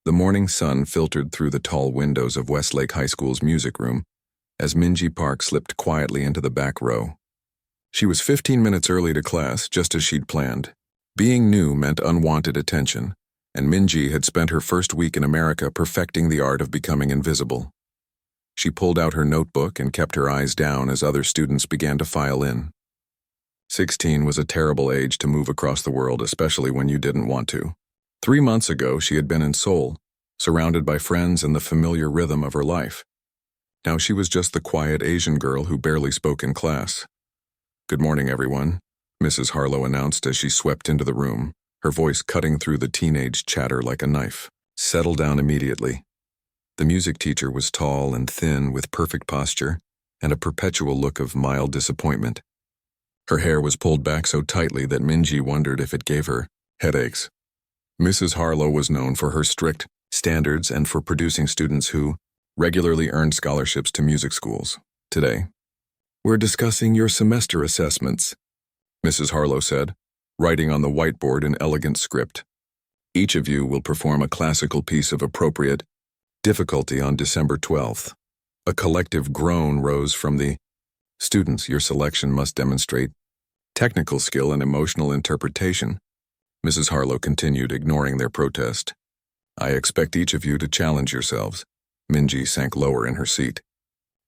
The morning sun filtered through the tall windows of Westlake High School's music room as Minji Park slipped quietly into the back row. She was 15 minutes early to class, just as she'd planned. Being new meant unwanted attention, and Minji had spent her first week in America perfecting the art of becoming invisible. She pulled out her notebook and kept her eyes down as other students began to file in. 16 was a terrible age to move across the world, especially when you didn't want to. 3 months ago, she had been in Seoul, surrounded by friends and the familiar rhythm of her life. Now she was just the quiet Asian girl who barely spoke in class. "Good morning, everyone," Mrs. Harlow announced as she swept into the room, her voice cutting through the teenage chatter like a knife. "Settle down immediately." The music teacher was tall and thin with perfect posture and a perpetual look of mild disappointment. Her hair was pulled back so tightly that Minji wondered if it gave her headaches. Mrs. Harlow was known for her strict standards and for producing students who regularly earned scholarships to music schools. "Today, we're discussing your semester assessments," Mrs. Harlow said, writing on the whiteboard in elegant script. "Each of you will perform a classical piece of appropriate difficulty on December 12th. A collective groan rose from the students. "Your selection must demonstrate technical skill and emotional interpretation," Mrs. Harlow continued, ignoring their protest. "I expect each of you to challenge yourselves." Minji sank lower in her seat.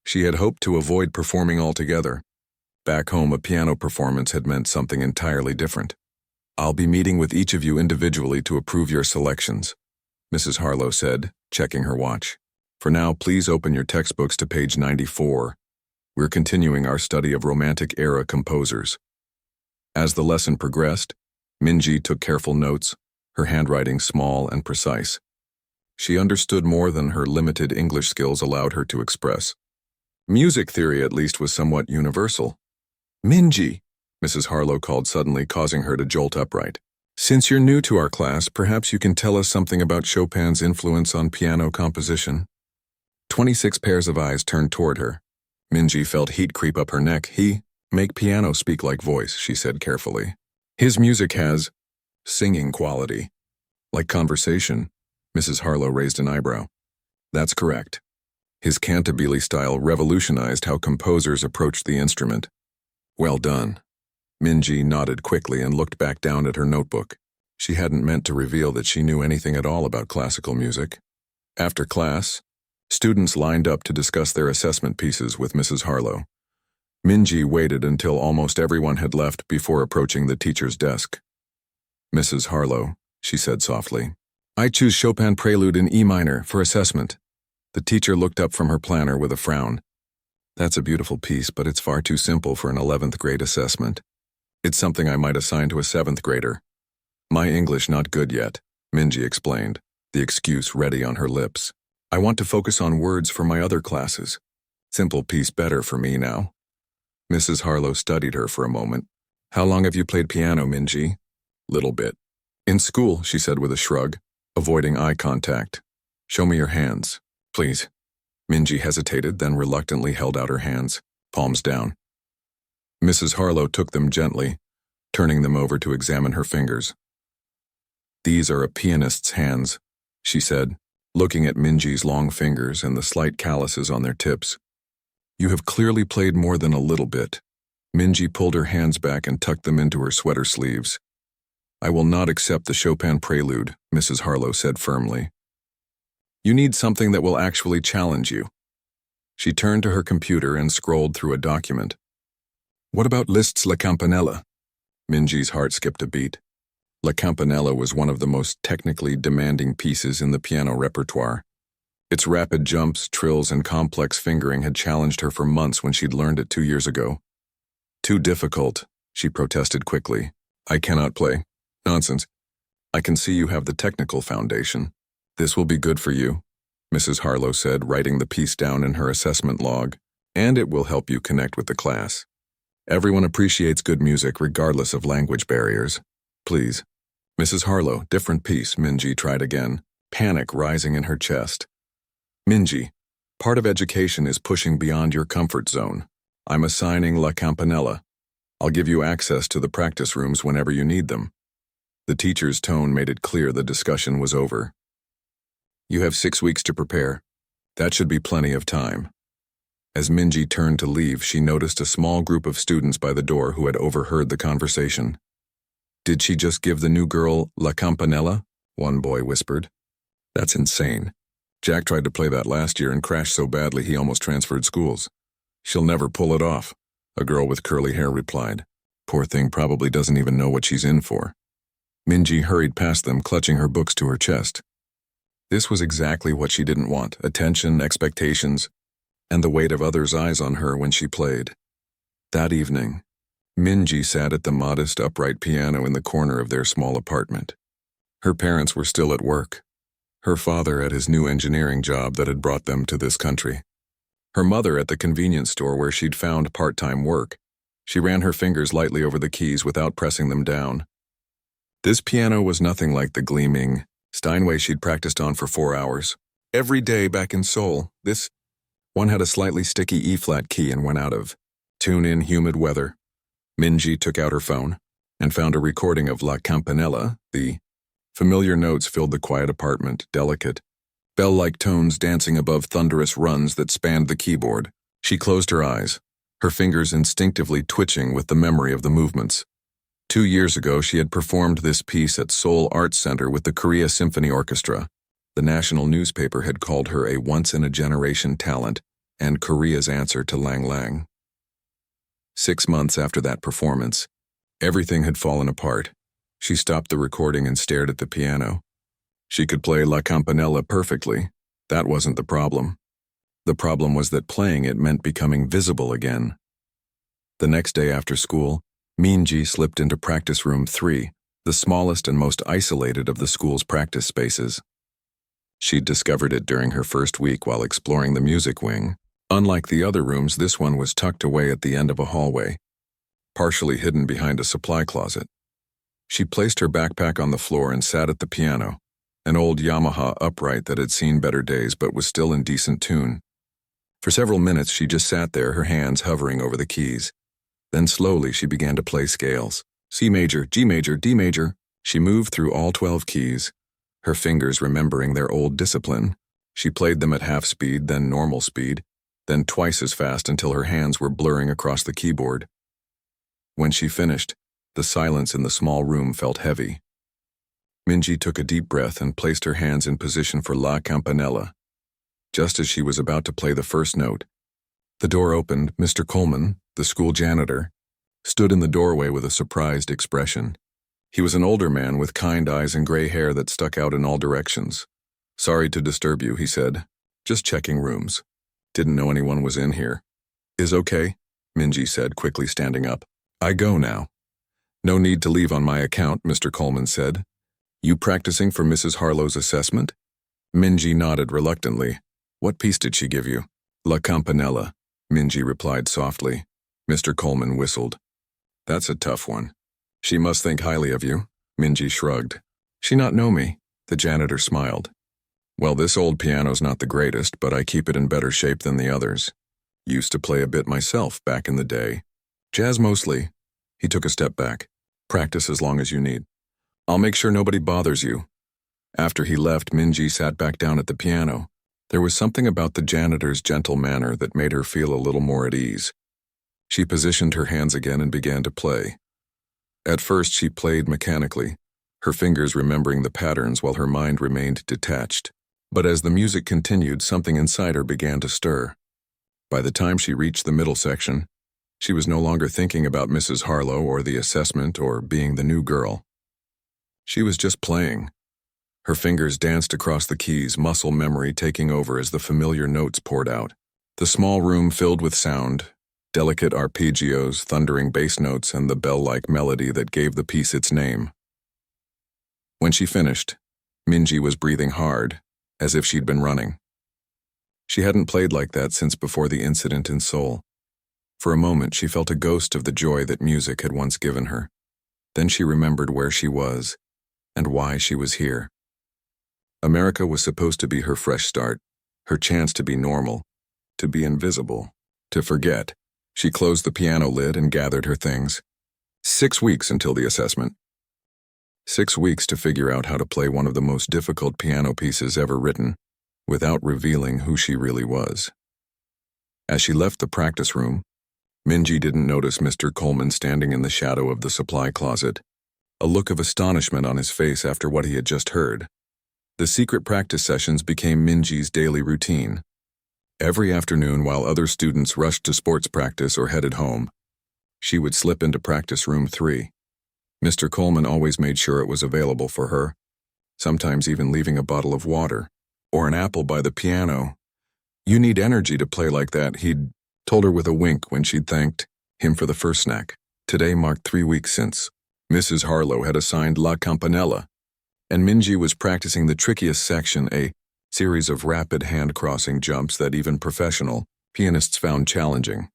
She had hoped to avoid performing altogether. Back home, a piano performance had meant something entirely different. "I'll be meeting with each of you individually to approve your selections," Mrs. Harlow said, checking her watch. "For now, please open your textbooks to page 94. We're continuing our study of Romantic-era composers." As the lesson progressed, Minji took careful notes, her handwriting small and precise. She understood more than her limited English skills allowed her to express. Music theory, at least, was somewhat universal. "Minji," Mrs. Harlow called suddenly, causing her to jolt upright. "Since you're new to our class, perhaps you can tell us something about Chopin's influence on piano composition?" 26 pairs of eyes turned toward her. Minji felt heat creep up her neck. "Make piano speak like voice," she said carefully. "His music has singing quality." "Like conversation?" Mrs. Harlow raised an eyebrow. "That's correct. His cantabile style revolutionized how composers approached the instrument." "Well done." Minji nodded quickly and looked back down at her notebook. She hadn't meant to reveal that she knew anything at all about classical music. After class, students lined up to discuss their assessment pieces with Mrs. Harlow. Minji waited until almost everyone had left before approaching the teacher's desk. "Mrs. Harlow," she said softly, "I choose Chopin Prelude in E minor for assessment." The teacher looked up from her planner with a frown. "That's a beautiful piece, but it's far too simple for an 11th grade assessment. It's something I might assign to a 7th grader." "My English not good yet," Minji explained, the excuse ready on her lips. "I want to focus on words for my other classes. Simple piece better for me now." Mrs. Harlow studied her for a moment. "How long have you played piano, Minji?" "Little bit." "In school," she said with a shrug, avoiding eye contact. "Show me your hands, please." Minji hesitated, then reluctantly held out her hands, palms down. Mrs. Harlow took them gently, turning them over to examine her fingers. "These are a pianist's hands," she said, looking at Minji's long fingers and the slight calluses on their tips. "You have clearly played more than a little bit." Minji pulled her hands back and tucked them into her sweater sleeves. "I will not accept the Chopin Prelude," Mrs. Harlow said firmly. "You need something that will actually challenge you." She turned to her computer and scrolled through a document. "What about Liszt's La Campanella?" Minji's heart skipped a beat. La Campanella was one of the most technically demanding pieces in the piano repertoire. Its rapid jumps, trills, and complex fingering had challenged her for months when she'd learned it 2 years ago. "Too difficult," she protested quickly. "I cannot play." "Nonsense. I can see you have the technical foundation. This will be good for you," Mrs. Harlow said, writing the piece down in her assessment log, "and it will help you connect with the class. Everyone appreciates good music regardless of language barriers. Please." "Mrs. Harlow, different piece," Minji tried again, panic rising in her chest. "Minji, part of education is pushing beyond your comfort zone. I'm assigning La Campanella. I'll give you access to the practice rooms whenever you need them." The teacher's tone made it clear the discussion was over. You have 6 weeks to prepare. That should be plenty of time. As Minji turned to leave, she noticed a small group of students by the door who had overheard the conversation. Did she just give the new girl La Campanella? One boy whispered. That's insane. Jack tried to play that last year and crashed so badly he almost transferred schools. She'll never pull it off, a girl with curly hair replied. Poor thing probably doesn't even know what she's in for. Minji hurried past them, clutching her books to her chest. This was exactly what she didn't want: attention, expectations, and the weight of others' eyes on her when she played. That evening, Minji sat at the modest upright piano in the corner of their small apartment. Her parents were still at work. Her father at his new engineering job that had brought them to this country. Her mother at the convenience store where she'd found part-time work. She ran her fingers lightly over the keys without pressing them down. This piano was nothing like the gleaming Steinway she'd practiced on for 4 hours. Every day back in Seoul, this one had a slightly sticky E-flat key and went out of tune in humid weather. Minji took out her phone and found a recording of La Campanella. The familiar notes filled the quiet apartment, delicate, bell-like tones dancing above thunderous runs that spanned the keyboard. She closed her eyes, her fingers instinctively twitching with the memory of the movements. 2 years ago, she had performed this piece at Seoul Arts Center with the Korea Symphony Orchestra. The national newspaper had called her a once-in-a-generation talent and Korea's answer to Lang Lang. 6 months after that performance, everything had fallen apart. She stopped the recording and stared at the piano. She could play La Campanella perfectly. That wasn't the problem. The problem was that playing it meant becoming visible again. The next day after school, Minji slipped into practice room 3, the smallest and most isolated of the school's practice spaces. She'd discovered it during her first week while exploring the music wing. Unlike the other rooms, this one was tucked away at the end of a hallway, partially hidden behind a supply closet. She placed her backpack on the floor and sat at the piano, an old Yamaha upright that had seen better days but was still in decent tune. For several minutes she just sat there, her hands hovering over the keys. Then slowly she began to play scales. C major, G major, D major. She moved through all 12 keys, her fingers remembering their old discipline. She played them at half speed, then normal speed, then twice as fast until her hands were blurring across the keyboard. When she finished, the silence in the small room felt heavy. Minji took a deep breath and placed her hands in position for La Campanella. Just as she was about to play the first note, the door opened. Mr. Coleman, the school janitor, stood in the doorway with a surprised expression. He was an older man with kind eyes and gray hair that stuck out in all directions. Sorry to disturb you, he said. Just checking rooms. Didn't know anyone was in here. Is okay, Minji said, quickly standing up. I go now. No need to leave on my account, Mr. Coleman said. You practicing for Mrs. Harlow's assessment? Minji nodded reluctantly. What piece did she give you? La Campanella, Minji replied softly. Mr. Coleman whistled. That's a tough one. She must think highly of you, Minji shrugged. She not know me? The janitor smiled. Well, this old piano's not the greatest, but I keep it in better shape than the others. Used to play a bit myself back in the day. Jazz mostly. He took a step back. Practice as long as you need. I'll make sure nobody bothers you. After he left, Minji sat back down at the piano. There was something about the janitor's gentle manner that made her feel a little more at ease. She positioned her hands again and began to play. At first she played mechanically, her fingers remembering the patterns while her mind remained detached. But as the music continued, something inside her began to stir. By the time she reached the middle section, she was no longer thinking about Mrs. Harlow or the assessment or being the new girl. She was just playing. Her fingers danced across the keys, muscle memory taking over as the familiar notes poured out. The small room filled with sound, delicate arpeggios, thundering bass notes, and the bell-like melody that gave the piece its name. When she finished, Minji was breathing hard, as if she'd been running. She hadn't played like that since before the incident in Seoul. For a moment, she felt a ghost of the joy that music had once given her. Then she remembered where she was and why she was here. America was supposed to be her fresh start, her chance to be normal, to be invisible, to forget. She closed the piano lid and gathered her things. 6 weeks until the assessment. 6 weeks to figure out how to play one of the most difficult piano pieces ever written. without revealing who she really was. As she left the practice room, Minji didn't notice Mr. Coleman standing in the shadow of the supply closet, a look of astonishment on his face after what he had just heard. The secret practice sessions became Minji's daily routine. Every afternoon, while other students rushed to sports practice or headed home, she would slip into practice room 3. Mr. Coleman always made sure it was available for her, sometimes even leaving a bottle of water or an apple by the piano. "You need energy to play like that," he'd told her with a wink when she'd thanked him for the first snack. Today marked 3 weeks since Mrs. Harlow had assigned La Campanella, and Minji was practicing the trickiest section, a series of rapid hand-crossing jumps that even professional pianists found challenging.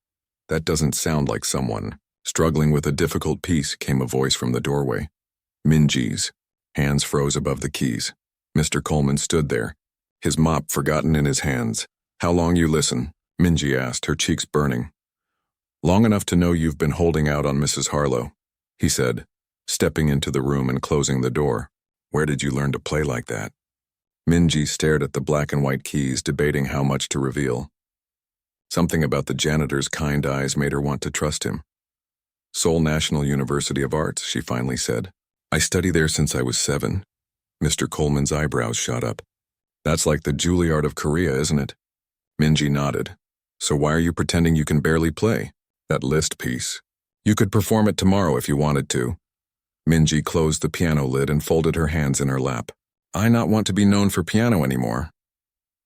"That doesn't sound like someone struggling with a difficult piece," came a voice from the doorway. Minji's hands froze above the keys. Mr. Coleman stood there, his mop forgotten in his hands. "How long you listen?" Minji asked, her cheeks burning. "Long enough to know you've been holding out on Mrs. Harlow," he said, stepping into the room and closing the door. "Where did you learn to play like that?" Minji stared at the black and white keys, debating how much to reveal. Something about the janitor's kind eyes made her want to trust him. "Seoul National University of Arts," she finally said. "I studied there since I was 7. Mr. Coleman's eyebrows shot up. "That's like the Juilliard of Korea, isn't it?" Minji nodded. "So why are you pretending you can barely play? That Liszt piece. You could perform it tomorrow if you wanted to." Minji closed the piano lid and folded her hands in her lap. "I not want to be known for piano anymore."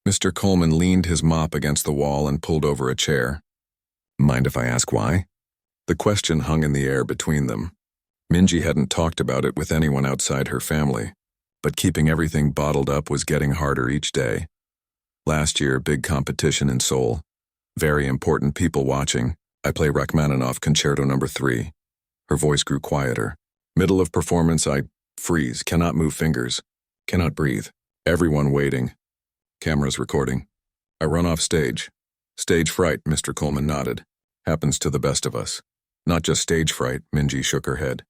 Mr. Coleman leaned his mop against the wall and pulled over a chair. "Mind if I ask why?" The question hung in the air between them. Minji hadn't talked about it with anyone outside her family, but keeping everything bottled up was getting harder each day. Last year, big competition in Seoul. Very important people watching. I play Rachmaninoff Concerto No. 3. Her voice grew quieter. Middle of performance, I freeze, cannot move fingers, cannot breathe. Everyone waiting. Cameras recording. I run off stage. "Stage fright," Mr. Coleman nodded. "Happens to the best of us." "Not just stage fright," Minji shook her head.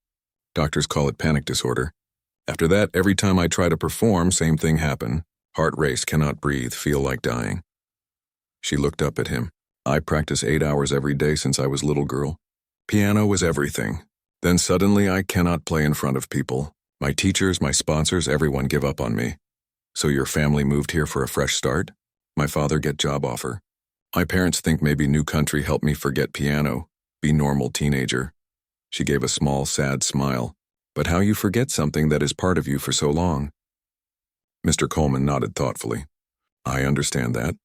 "Doctors call it panic disorder. After that, every time I try to perform, same thing happen. Heart race, cannot breathe, feel like dying." She looked up at him. "I practice 8 hours every day since I was little girl. Piano was everything. Then suddenly I cannot play in front of people. My teachers, my sponsors, everyone give up on me." "So your family moved here for a fresh start?" "My father get job offer. My parents think maybe new country helped me forget piano, be normal teenager." She gave a small, sad smile. "But how you forget something that is part of you for so long?" Mr. Coleman nodded thoughtfully. "I understand that.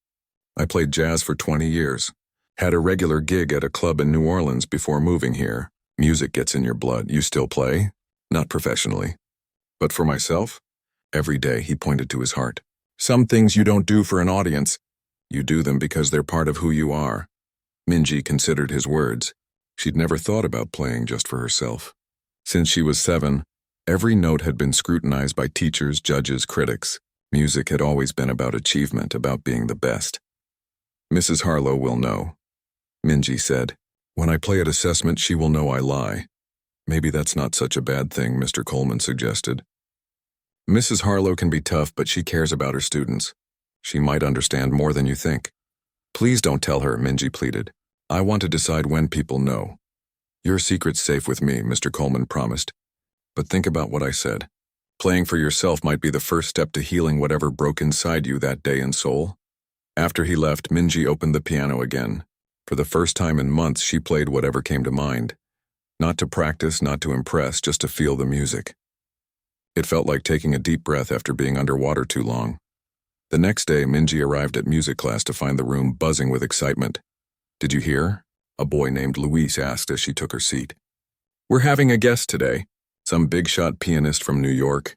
I played jazz for 20 years. Had a regular gig at a club in New Orleans before moving here. Music gets in your blood. You still play? Not professionally. But for myself? Every day," he pointed to his heart. "Some things you don't do for an audience. You do them because they're part of who you are." Minji considered his words. She'd never thought about playing just for herself. Since she was 7, every note had been scrutinized by teachers, judges, critics. Music had always been about achievement, about being the best. "Mrs. Harlow will know," Minji said. "When I play at assessment, she will know I lie." "Maybe that's not such a bad thing," Mr. Coleman suggested. "Mrs. Harlow can be tough, but she cares about her students. She might understand more than you think." "Please don't tell her," Minji pleaded. "I want to decide when people know." "Your secret's safe with me," Mr. Coleman promised. "But think about what I said. Playing for yourself might be the first step to healing whatever broke inside you that day in Seoul." After he left, Minji opened the piano again. For the first time in months, she played whatever came to mind. Not to practice, not to impress, just to feel the music. It felt like taking a deep breath after being underwater too long. The next day, Minji arrived at music class to find the room buzzing with excitement. "Did you hear?" a boy named Luis asked as she took her seat. "We're having a guest today. Some big-shot pianist from New York."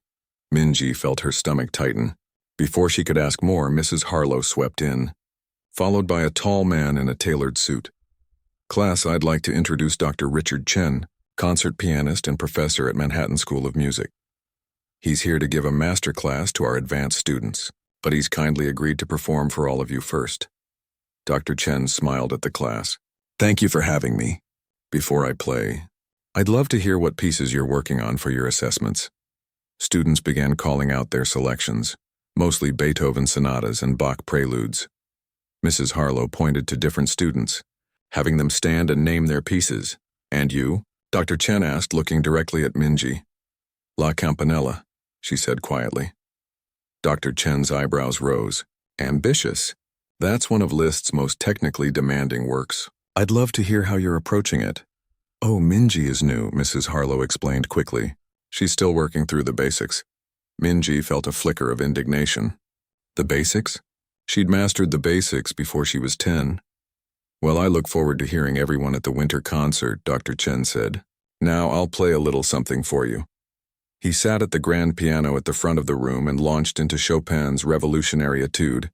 Minji felt her stomach tighten. Before she could ask more, Mrs. Harlow swept in, followed by a tall man in a tailored suit. "Class, I'd like to introduce Dr. Richard Chen, concert pianist and professor at Manhattan School of Music. He's here to give a master class to our advanced students, but he's kindly agreed to perform for all of you first." Dr. Chen smiled at the class. "Thank you for having me. Before I play, I'd love to hear what pieces you're working on for your assessments." Students began calling out their selections. mostly Beethoven sonatas and Bach preludes. Mrs. Harlow pointed to different students, having them stand and name their pieces. And you? Dr. Chen asked, looking directly at Minji. La Campanella, she said quietly. Dr. Chen's eyebrows rose. Ambitious. That's one of Liszt's most technically demanding works. I'd love to hear how you're approaching it. Oh, Minji is new, Mrs. Harlow explained quickly. She's still working through the basics. Minji felt a flicker of indignation. The basics? She'd mastered the basics before she was 10. Well, I look forward to hearing everyone at the winter concert, Dr. Chen said. Now I'll play a little something for you. He sat at the grand piano at the front of the room and launched into Chopin's Revolutionary Etude.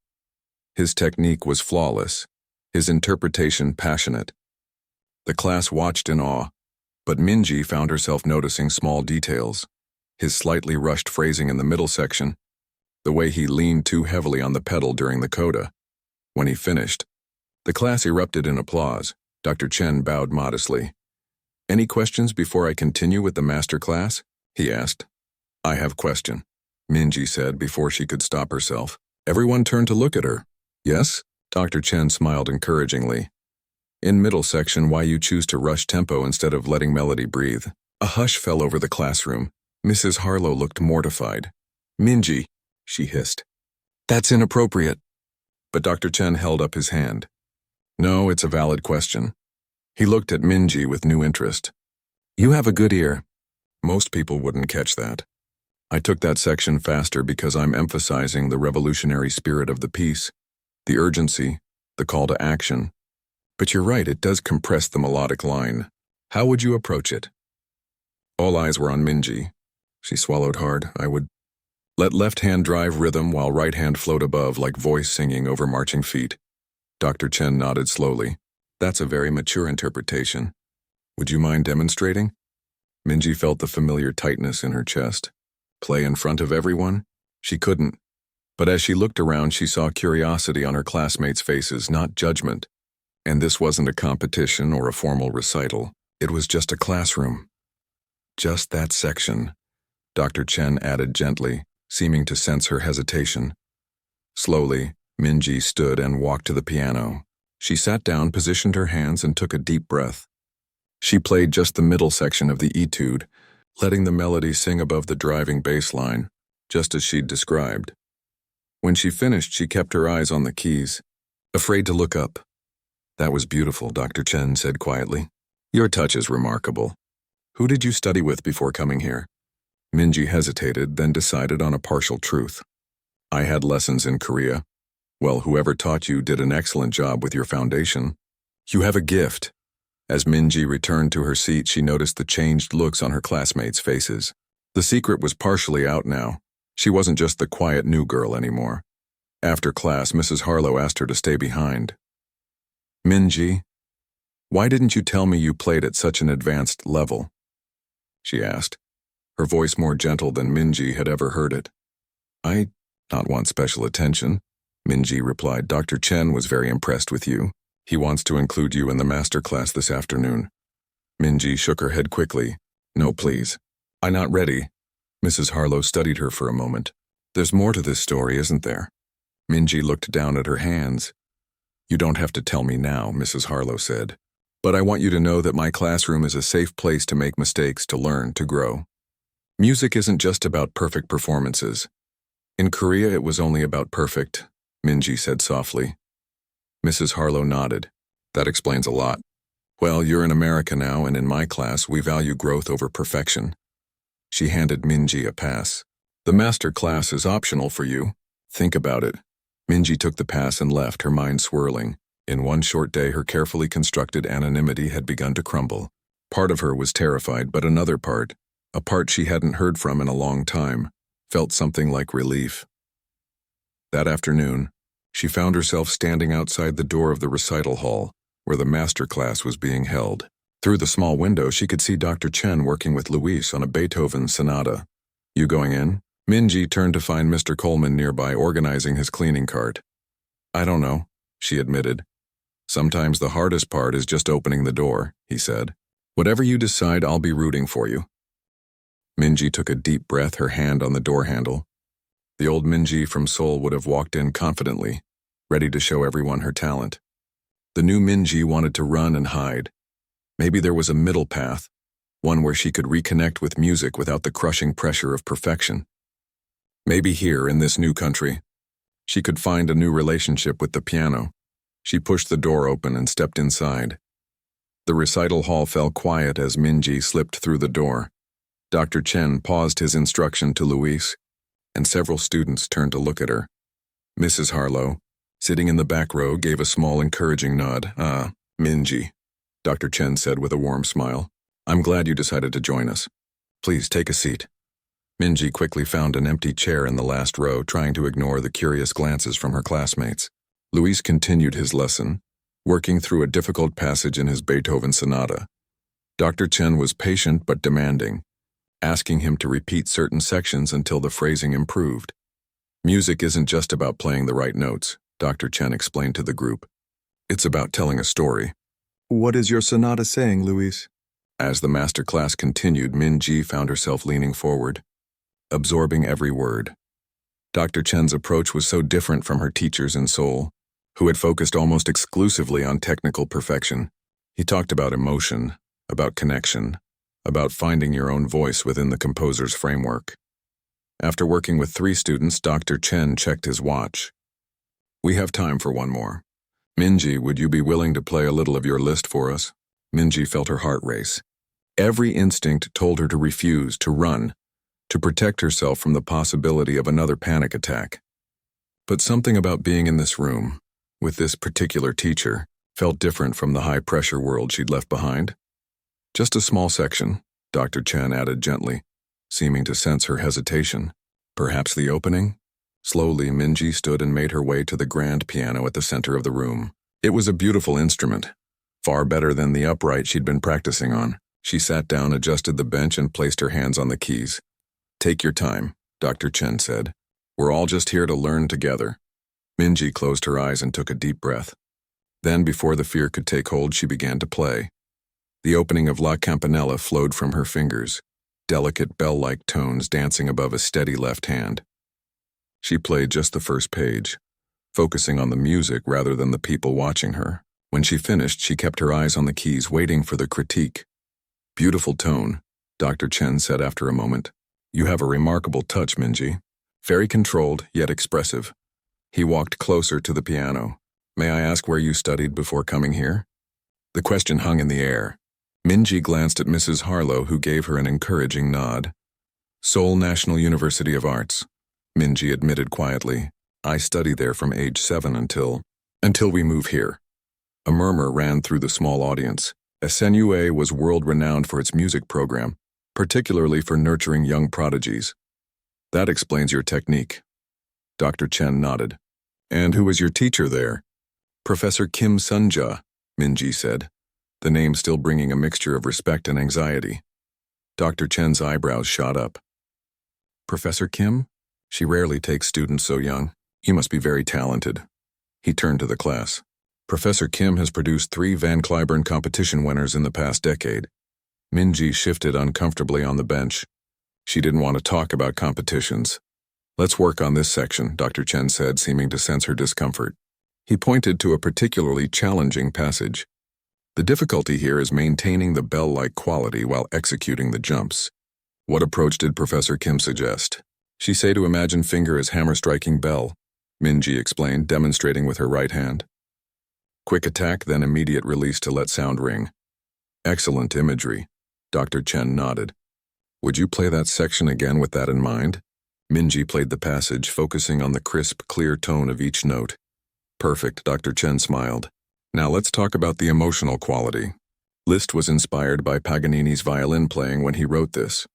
His technique was flawless, his interpretation passionate. The class watched in awe, but Minji found herself noticing small details. His slightly rushed phrasing in the middle section, the way he leaned too heavily on the pedal during the coda. When he finished, the class erupted in applause. Dr. Chen bowed modestly. Any questions before I continue with the master class? He asked. I have question, Minji said before she could stop herself. Everyone turned to look at her. Yes? Dr. Chen smiled encouragingly. In middle section, why you choose to rush tempo instead of letting melody breathe. A hush fell over the classroom. Mrs. Harlow looked mortified. Minji, she hissed. That's inappropriate. But Dr. Chen held up his hand. No, it's a valid question. He looked at Minji with new interest. You have a good ear. Most people wouldn't catch that. I took that section faster because I'm emphasizing the revolutionary spirit of the piece, the urgency, the call to action. But you're right, it does compress the melodic line. How would you approach it? All eyes were on Minji. She swallowed hard. I would let left hand drive rhythm while right hand float above like voice singing over marching feet. Dr. Chen nodded slowly. That's a very mature interpretation. Would you mind demonstrating? Minji felt the familiar tightness in her chest. Play in front of everyone? She couldn't. But as she looked around, she saw curiosity on her classmates' faces, not judgment. And this wasn't a competition or a formal recital. It was just a classroom. Just that section, Dr. Chen added gently, seeming to sense her hesitation. Slowly, Minji stood and walked to the piano. She sat down, positioned her hands, and took a deep breath. She played just the middle section of the etude, letting the melody sing above the driving bass line, just as she'd described. When she finished, she kept her eyes on the keys, afraid to look up. That was beautiful, Dr. Chen said quietly. Your touch is remarkable. Who did you study with before coming here? Minji hesitated, then decided on a partial truth. I had lessons in Korea. Well, whoever taught you did an excellent job with your foundation. You have a gift. As Minji returned to her seat, she noticed the changed looks on her classmates' faces. The secret was partially out now. She wasn't just the quiet new girl anymore. After class, Mrs. Harlow asked her to stay behind. Minji, why didn't you tell me you played at such an advanced level? She asked, her voice more gentle than Minji had ever heard it. I not want special attention, Minji replied. Dr. Chen was very impressed with you. He wants to include you in the master class this afternoon. Minji shook her head quickly. No, please. I'm not ready. Mrs. Harlow studied her for a moment. There's more to this story, isn't there? Minji looked down at her hands. You don't have to tell me now, Mrs. Harlow said. But I want you to know that my classroom is a safe place to make mistakes, to learn, to grow. Music isn't just about perfect performances. In Korea, it was only about perfect, Minji said softly. Mrs. Harlow nodded. That explains a lot. Well, you're in America now, and in my class, we value growth over perfection. She handed Minji a pass. The master class is optional for you. Think about it. Minji took the pass and left, her mind swirling. In one short day, her carefully constructed anonymity had begun to crumble. Part of her was terrified, but another part, a part she hadn't heard from in a long time, felt something like relief. That afternoon, she found herself standing outside the door of the recital hall, where the master class was being held. Through the small window, she could see Dr. Chen working with Luis on a Beethoven sonata. You going in? Minji turned to find Mr. Coleman nearby organizing his cleaning cart. I don't know, she admitted. Sometimes the hardest part is just opening the door, he said. Whatever you decide, I'll be rooting for you. Minji took a deep breath, her hand on the door handle. The old Minji from Seoul would have walked in confidently, ready to show everyone her talent. The new Minji wanted to run and hide. Maybe there was a middle path, one where she could reconnect with music without the crushing pressure of perfection. Maybe here, in this new country, she could find a new relationship with the piano. She pushed the door open and stepped inside. The recital hall fell quiet as Minji slipped through the door. Dr. Chen paused his instruction to Luis, and several students turned to look at her. Mrs. Harlow, sitting in the back row, gave a small encouraging nod. "Ah, Minji," Dr. Chen said with a warm smile. "I'm glad you decided to join us. Please take a seat." Minji quickly found an empty chair in the last row, trying to ignore the curious glances from her classmates. Luis continued his lesson, working through a difficult passage in his Beethoven sonata. Dr. Chen was patient but demanding, asking him to repeat certain sections until the phrasing improved. "Music isn't just about playing the right notes," Dr. Chen explained to the group. "It's about telling a story." "What is your sonata saying, Luis?" As the master class continued, Minji found herself leaning forward, absorbing every word. Dr. Chen's approach was so different from her teachers in Seoul, who had focused almost exclusively on technical perfection. He talked about emotion, about connection, about finding your own voice within the composer's framework. After working with 3 students, Dr. Chen checked his watch. "We have time for one more. Minji, would you be willing to play a little of your list for us?" Minji felt her heart race. Every instinct told her to refuse, to run, to protect herself from the possibility of another panic attack. But something about being in this room, with this particular teacher, felt different from the high-pressure world she'd left behind. "Just a small section," Dr. Chen added gently, seeming to sense her hesitation. "Perhaps the opening?" Slowly, Minji stood and made her way to the grand piano at the center of the room. It was a beautiful instrument, far better than the upright she'd been practicing on. She sat down, adjusted the bench, and placed her hands on the keys. "Take your time," Dr. Chen said. "We're all just here to learn together." Minji closed her eyes and took a deep breath. Then, before the fear could take hold, she began to play. The opening of La Campanella flowed from her fingers, delicate bell-like tones dancing above a steady left hand. She played just the first page, focusing on the music rather than the people watching her. When she finished, she kept her eyes on the keys, waiting for the critique. "Beautiful tone," Dr. Chen said after a moment. "You have a remarkable touch, Minji. Very controlled, yet expressive." He walked closer to the piano. "May I ask where you studied before coming here?" The question hung in the air. Minji glanced at Mrs. Harlow, who gave her an encouraging nod. "Seoul National University of Arts," Minji admitted quietly. "I studied there from age 7 until we move here." A murmur ran through the small audience. HOA was world-renowned for its music program, particularly for nurturing young prodigies. "That explains your technique." Dr. Chen nodded. "And who was your teacher there?" "Professor Kim Sunja," Minji said, the name still bringing a mixture of respect and anxiety. Dr. Chen's eyebrows shot up. "Professor Kim? She rarely takes students so young. He must be very talented." He turned to the class. "Professor Kim has produced 3 Van Cliburn competition winners in the past decade." Minji shifted uncomfortably on the bench. She didn't want to talk about competitions. "Let's work on this section," Dr. Chen said, seeming to sense her discomfort. He pointed to a particularly challenging passage. "The difficulty here is maintaining the bell-like quality while executing the jumps." "What approach did Professor Kim suggest?" "She say to imagine finger as hammer-striking bell," Minji explained, demonstrating with her right hand. "Quick attack, then immediate release to let sound ring." "Excellent imagery," Dr. Chen nodded. "Would you play that section again with that in mind?" Minji played the passage, focusing on the crisp, clear tone of each note. "Perfect," Dr. Chen smiled. "Now let's talk about the emotional quality." Liszt was inspired by Paganini's violin playing when he wrote this.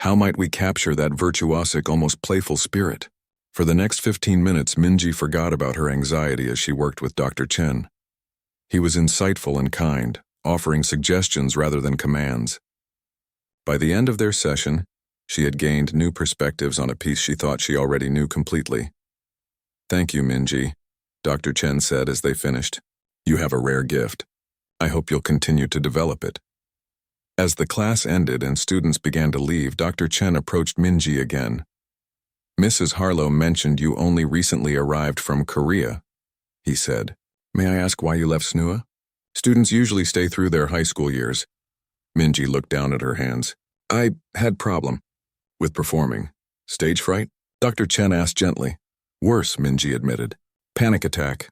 How might we capture that virtuosic, almost playful spirit? For the next 15 minutes, Minji forgot about her anxiety as she worked with Dr. Chen. He was insightful and kind, offering suggestions rather than commands. By the end of their session, she had gained new perspectives on a piece she thought she already knew completely. "Thank you, Minji," Dr. Chen said as they finished. "You have a rare gift. I hope you'll continue to develop it." As the class ended and students began to leave, Dr. Chen approached Minji again. Mrs. Harlow mentioned you only recently arrived from Korea, he said. May I ask why you left SNUA? Students usually stay through their high school years. Minji looked down at her hands. I had problem. With performing. Stage fright? Dr. Chen asked gently. Worse, Minji admitted. Panic attack.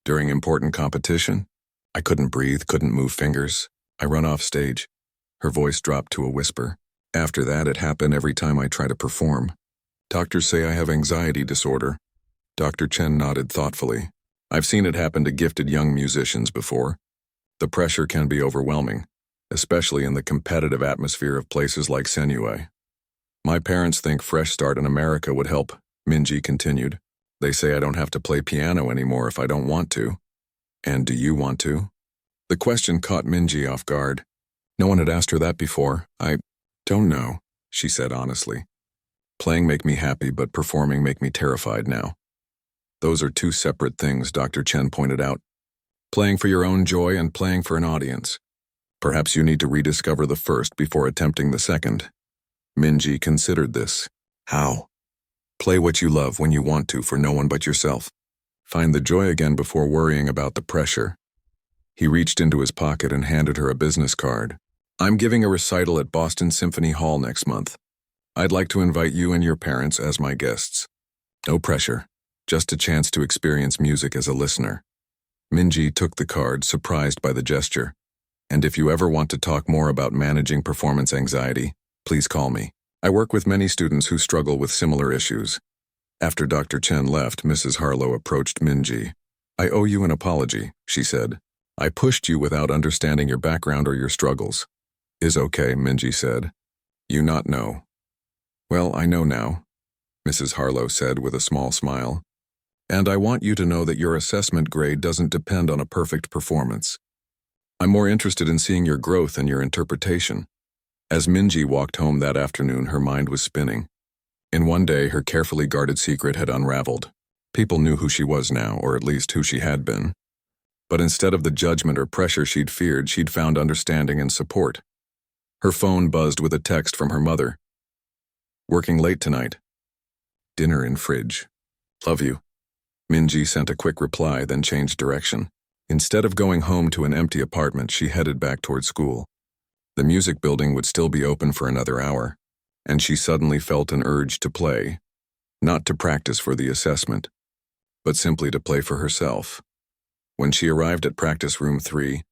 During important competition? I couldn't breathe, couldn't move fingers. I run off stage. Her voice dropped to a whisper. After that, it happened every time I try to perform. Doctors say I have anxiety disorder. Dr. Chen nodded thoughtfully. I've seen it happen to gifted young musicians before. The pressure can be overwhelming, especially in the competitive atmosphere of places like Senue. My parents think Fresh Start in America would help, Minji continued. They say I don't have to play piano anymore if I don't want to. And do you want to? The question caught Minji off guard. No one had asked her that before. I don't know, she said honestly. Playing make me happy, but performing make me terrified now. Those are two separate things, Dr. Chen pointed out. Playing for your own joy and playing for an audience. Perhaps you need to rediscover the first before attempting the second. Minji considered this. How? Play what you love when you want to for no one but yourself. Find the joy again before worrying about the pressure. He reached into his pocket and handed her a business card. I'm giving a recital at Boston Symphony Hall next month. I'd like to invite you and your parents as my guests. No pressure, just a chance to experience music as a listener. Minji took the card, surprised by the gesture. And if you ever want to talk more about managing performance anxiety, please call me. I work with many students who struggle with similar issues. After Dr. Chen left, Mrs. Harlow approached Minji. I owe you an apology, she said. I pushed you without understanding your background or your struggles. Is okay, Minji said. You not know. Well, I know now, Mrs. Harlow said with a small smile. And I want you to know that your assessment grade doesn't depend on a perfect performance. I'm more interested in seeing your growth and your interpretation. As Minji walked home that afternoon, her mind was spinning. In one day, her carefully guarded secret had unraveled. People knew who she was now, or at least who she had been. But instead of the judgment or pressure she'd feared, she'd found understanding and support. Her phone buzzed with a text from her mother. Working late tonight. Dinner in fridge. Love you. Minji sent a quick reply, then changed direction. Instead of going home to an empty apartment, she headed back toward school. The music building would still be open for another hour, and she suddenly felt an urge to play. Not to practice for the assessment, but simply to play for herself. When she arrived at practice room 3,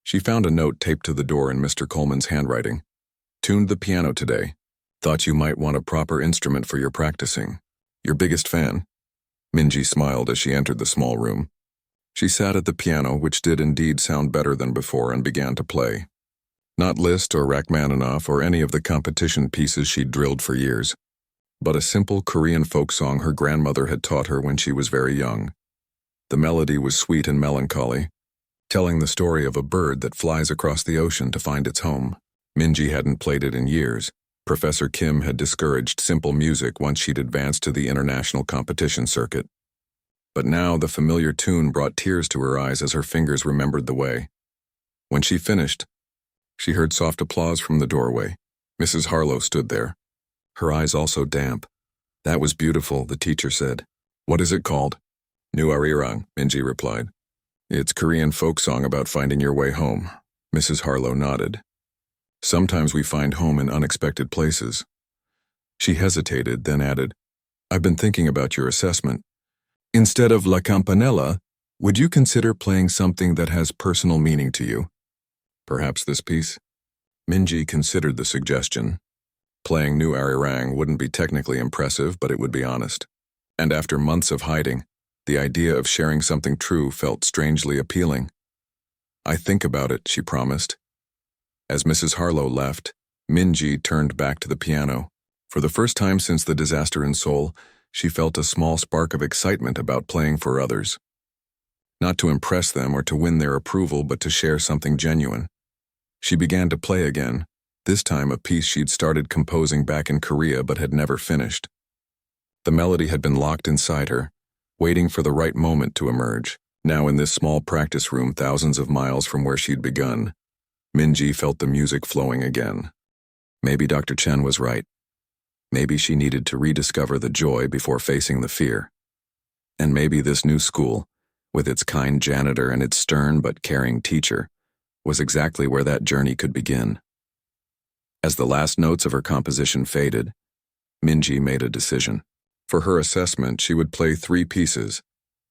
she found a note taped to the door in Mr. Coleman's handwriting. Tuned the piano today. Thought you might want a proper instrument for your practicing. Your biggest fan. Minji smiled as she entered the small room. She sat at the piano, which did indeed sound better than before, and began to play. Not Liszt or Rachmaninoff or any of the competition pieces she'd drilled for years, but a simple Korean folk song her grandmother had taught her when she was very young. The melody was sweet and melancholy, telling the story of a bird that flies across the ocean to find its home. Minji hadn't played it in years. Professor Kim had discouraged simple music once she'd advanced to the international competition circuit. But now the familiar tune brought tears to her eyes as her fingers remembered the way. When she finished, she heard soft applause from the doorway. Mrs. Harlow stood there, her eyes also damp. That was beautiful, the teacher said. What is it called? Nuarirang, Minji replied. It's Korean folk song about finding your way home. Mrs. Harlow nodded. Sometimes we find home in unexpected places. She hesitated, then added, I've been thinking about your assessment. Instead of La Campanella, would you consider playing something that has personal meaning to you? Perhaps this piece? Minji considered the suggestion. Playing Nu Arirang wouldn't be technically impressive, but it would be honest. And after months of hiding, the idea of sharing something true felt strangely appealing. I think about it, she promised. As Mrs. Harlow left, Minji turned back to the piano. For the first time since the disaster in Seoul, she felt a small spark of excitement about playing for others. Not to impress them or to win their approval, but to share something genuine. She began to play again, this time a piece she'd started composing back in Korea but had never finished. The melody had been locked inside her, waiting for the right moment to emerge. Now in this small practice room thousands of miles from where she'd begun, Minji felt the music flowing again. Maybe Dr. Chen was right. Maybe she needed to rediscover the joy before facing the fear. And maybe this new school, with its kind janitor and its stern but caring teacher, was exactly where that journey could begin. As the last notes of her composition faded, Minji made a decision. For her assessment, she would play 3 pieces: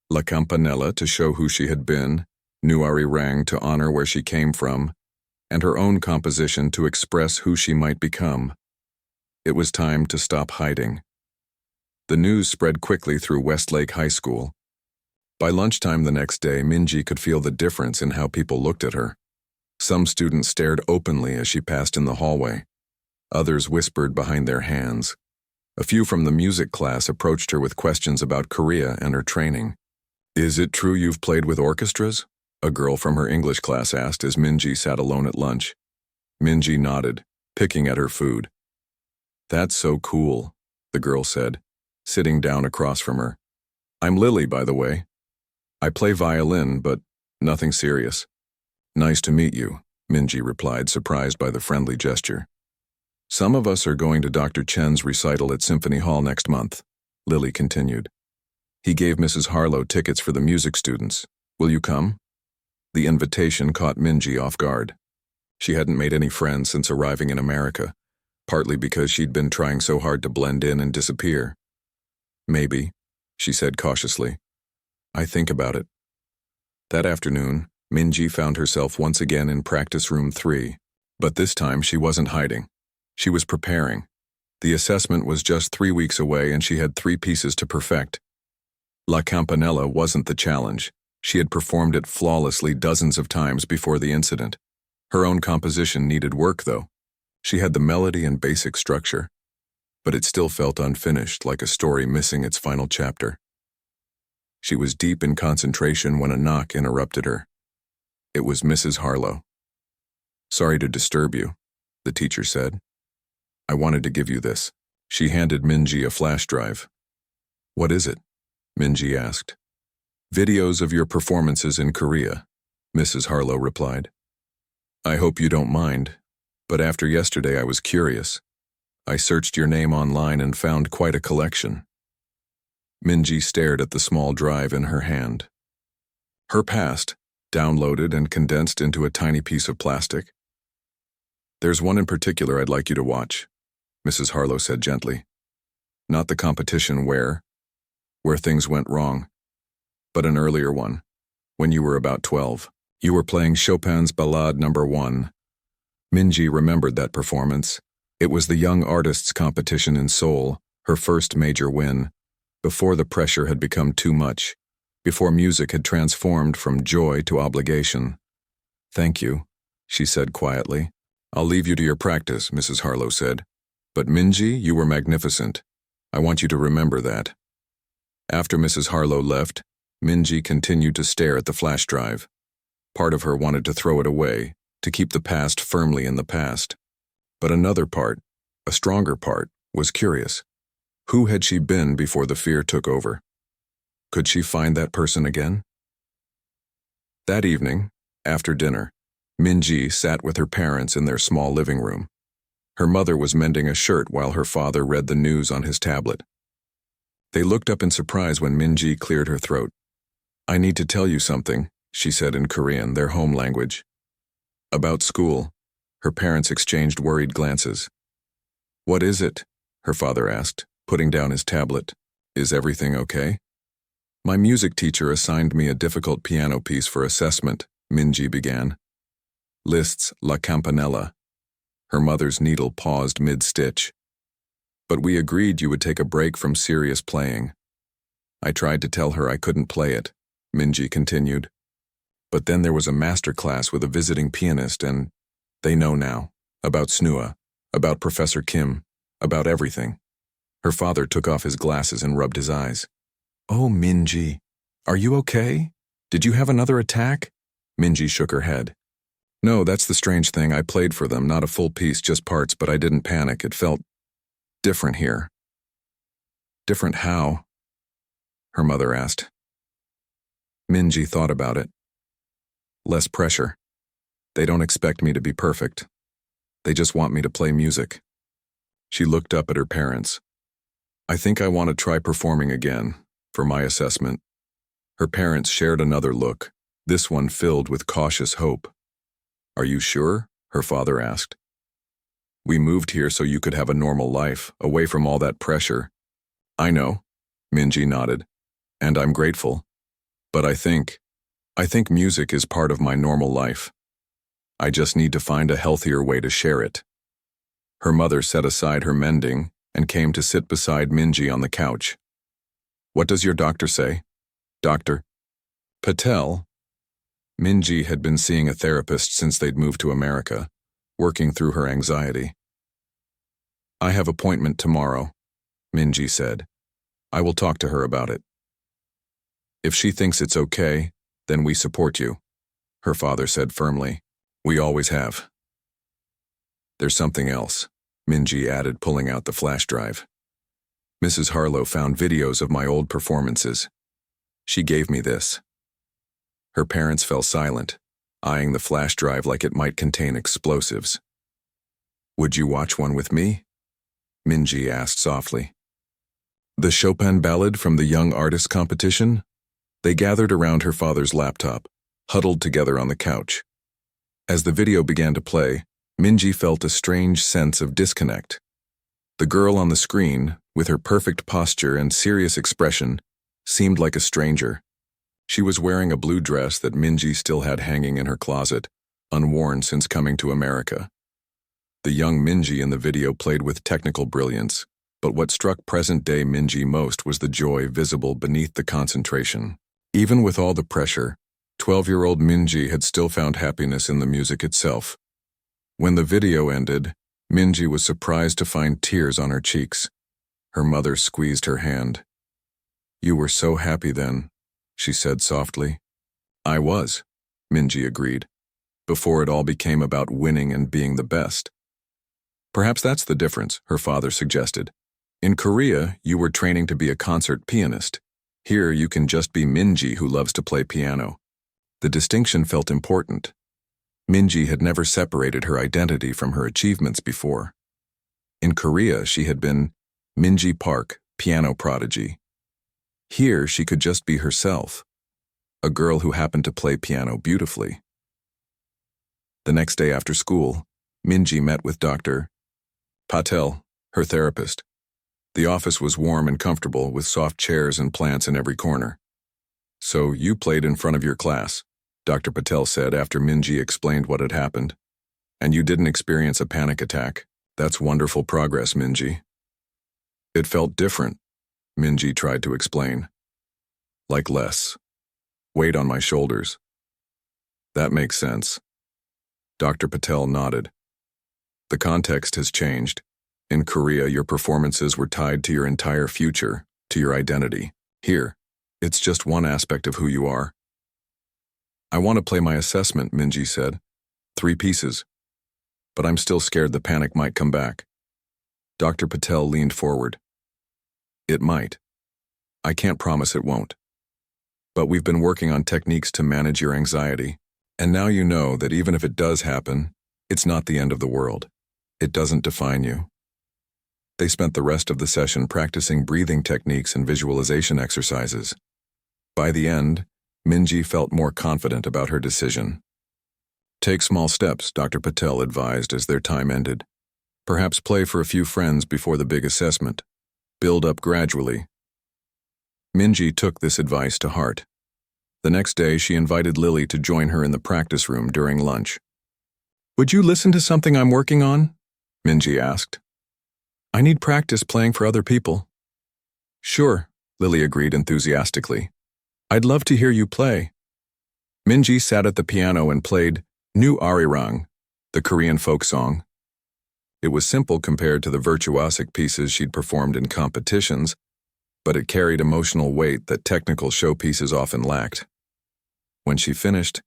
La Campanella to show who she had been, Nuari Rang to honor where she came from, and her own composition to express who she might become. It was time to stop hiding. The news spread quickly through Westlake High School. By lunchtime the next day, Minji could feel the difference in how people looked at her. Some students stared openly as she passed in the hallway. Others whispered behind their hands. A few from the music class approached her with questions about Korea and her training. "Is it true you've played with orchestras?" a girl from her English class asked as Minji sat alone at lunch. Minji nodded, picking at her food. "That's so cool," the girl said, sitting down across from her. "I'm Lily, by the way. I play violin, but nothing serious." "Nice to meet you," Minji replied, surprised by the friendly gesture. "Some of us are going to Dr. Chen's recital at Symphony Hall next month," Lily continued. "He gave Mrs. Harlow tickets for the music students. Will you come?" The invitation caught Minji off guard. She hadn't made any friends since arriving in America, partly because she'd been trying so hard to blend in and disappear. "Maybe," she said cautiously. "I think about it." That afternoon, Minji found herself once again in practice room 3, but this time she wasn't hiding. She was preparing. The assessment was just 3 weeks away and she had 3 pieces to perfect. La Campanella wasn't the challenge. She had performed it flawlessly dozens of times before the incident. Her own composition needed work, though. She had the melody and basic structure, but it still felt unfinished, like a story missing its final chapter. She was deep in concentration when a knock interrupted her. It was Mrs. Harlow. "Sorry to disturb you," the teacher said. "I wanted to give you this." She handed Minji a flash drive. "What is it?" Minji asked. "Videos of your performances in Korea," Mrs. Harlow replied. "I hope you don't mind, but after yesterday I was curious. I searched your name online and found quite a collection." Minji stared at the small drive in her hand. Her past, downloaded and condensed into a tiny piece of plastic. "There's one in particular I'd like you to watch," Mrs. Harlow said gently. "Not the competition where things went wrong, but an earlier one, when you were about 12. You were playing Chopin's Ballade No. 1. Minji remembered that performance. It was the young artists' competition in Seoul, her first major win, before the pressure had become too much, before music had transformed from joy to obligation. "Thank you," she said quietly. "I'll leave you to your practice," Mrs. Harlow said. "But Minji, you were magnificent. I want you to remember that." After Mrs. Harlow left, Minji continued to stare at the flash drive. Part of her wanted to throw it away, to keep the past firmly in the past. But another part, a stronger part, was curious. Who had she been before the fear took over? Could she find that person again? That evening, after dinner, Minji sat with her parents in their small living room. Her mother was mending a shirt while her father read the news on his tablet. They looked up in surprise when Minji cleared her throat. "I need to tell you something," she said in Korean, their home language. "About school." Her parents exchanged worried glances. "What is it?" her father asked, putting down his tablet. "Is everything okay?" "My music teacher assigned me a difficult piano piece for assessment," Minji began. Liszt's La Campanella. Her mother's needle paused mid-stitch. "But we agreed you would take a break from serious playing. I tried to tell her I couldn't play it," Minji continued. "But then there was a master class with a visiting pianist and they know now, about Snua, about Professor Kim, about everything." Her father took off his glasses and rubbed his eyes. "Oh, Minji, are you okay? Did you have another attack?" Minji shook her head. "No, that's the strange thing. I played for them, not a full piece, just parts, but I didn't panic. It felt different here." "Different how?" her mother asked. Minji thought about it. "Less pressure. They don't expect me to be perfect. They just want me to play music." She looked up at her parents. I think I want to try performing again, for my assessment. Her parents shared another look, this one filled with cautious hope. Are you sure? Her father asked. We moved here so you could have a normal life, away from all that pressure. I know, Minji nodded, and I'm grateful. But I think music is part of my normal life. I just need to find a healthier way to share it. Her mother set aside her mending and came to sit beside Minji on the couch. What does your doctor say? Dr. Patel. Minji had been seeing a therapist since they'd moved to America, working through her anxiety. I have appointment tomorrow, Minji said. I will talk to her about it. If she thinks it's okay, then we support you, her father said firmly. We always have. There's something else, Minji added, pulling out the flash drive. Mrs. Harlow found videos of my old performances. She gave me this. Her parents fell silent, eyeing the flash drive like it might contain explosives. Would you watch one with me? Minji asked softly. The Chopin ballad from the Young Artist competition? They gathered around her father's laptop, huddled together on the couch. As the video began to play, Minji felt a strange sense of disconnect. The girl on the screen, with her perfect posture and serious expression, seemed like a stranger. She was wearing a blue dress that Minji still had hanging in her closet, unworn since coming to America. The young Minji in the video played with technical brilliance, but what struck present-day Minji most was the joy visible beneath the concentration. Even with all the pressure, 12-year-old Minji had still found happiness in the music itself. When the video ended, Minji was surprised to find tears on her cheeks. Her mother squeezed her hand. You were so happy then, she said softly. I was, Minji agreed, before it all became about winning and being the best. Perhaps that's the difference, her father suggested. In Korea, you were training to be a concert pianist. Here, you can just be Minji who loves to play piano. The distinction felt important. Minji had never separated her identity from her achievements before. In Korea, she had been Minji Park, piano prodigy. Here, she could just be herself, a girl who happened to play piano beautifully. The next day after school, Minji met with Dr. Patel, her therapist. The office was warm and comfortable, with soft chairs and plants in every corner. So you played in front of your class, Dr. Patel said after Minji explained what had happened. And you didn't experience a panic attack. That's wonderful progress, Minji. It felt different, Minji tried to explain. Like less weight on my shoulders. That makes sense. Dr. Patel nodded. The context has changed. In Korea, your performances were tied to your entire future, to your identity. Here, it's just one aspect of who you are. I want to play my assessment, Minji said. 3 pieces. But I'm still scared the panic might come back. Dr. Patel leaned forward. It might. I can't promise it won't. But we've been working on techniques to manage your anxiety. And now you know that even if it does happen, it's not the end of the world. It doesn't define you. They spent the rest of the session practicing breathing techniques and visualization exercises. By the end, Minji felt more confident about her decision. Take small steps, Dr. Patel advised as their time ended. Perhaps play for a few friends before the big assessment. Build up gradually. Minji took this advice to heart. The next day, she invited Lily to join her in the practice room during lunch. Would you listen to something I'm working on? Minji asked. I need practice playing for other people. Sure, Lily agreed enthusiastically. I'd love to hear you play. Minji sat at the piano and played Nu Arirang, the Korean folk song. It was simple compared to the virtuosic pieces she'd performed in competitions, but it carried emotional weight that technical showpieces often lacked. When she finished,